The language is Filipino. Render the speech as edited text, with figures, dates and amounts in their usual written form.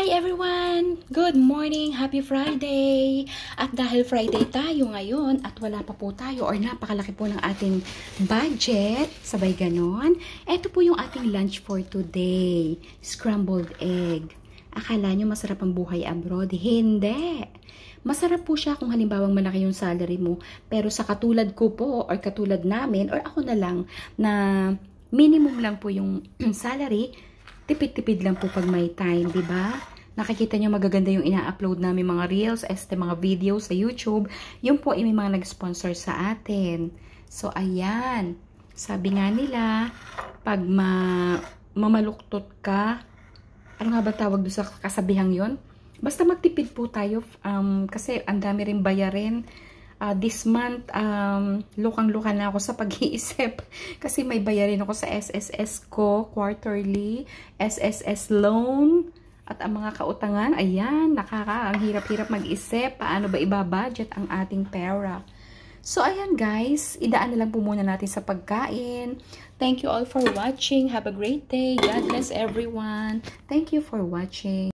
Hi everyone! Good morning! Happy Friday! At dahil Friday tayo ngayon at wala pa po tayo or napakalaki po ng ating budget, sabay ganon, eto po yung ating lunch for today. Scrambled egg. Akala nyo masarap ang buhay abroad? Hindi! Masarap po siya kung halimbawang malaki yung salary mo. Pero sa katulad ko po or katulad namin or ako na lang na minimum lang po yung salary, tipid-tipid lang po pag may time, di ba? Nakikita nyo magaganda yung ina-upload namin mga reels, mga videos sa YouTube. Yung po ay may mga nag-sponsor sa atin. So, ayan. Sabi nga nila, pag mamaluktot ka, ano nga ba tawag doon sa kasabihang yon? Basta magtipid po tayo kasi ang dami rin bayarin. This month, lukang-luka na ako sa pag-iisip kasi may bayarin ako sa SSS ko quarterly, SSS loan, at ang mga kautangan. Ayan, ang hirap-hirap mag-isip paano ba ibabudget ang ating pera. So, ayan guys, idaan na lang po muna natin sa pagkain. Thank you all for watching. Have a great day. God bless everyone. Thank you for watching.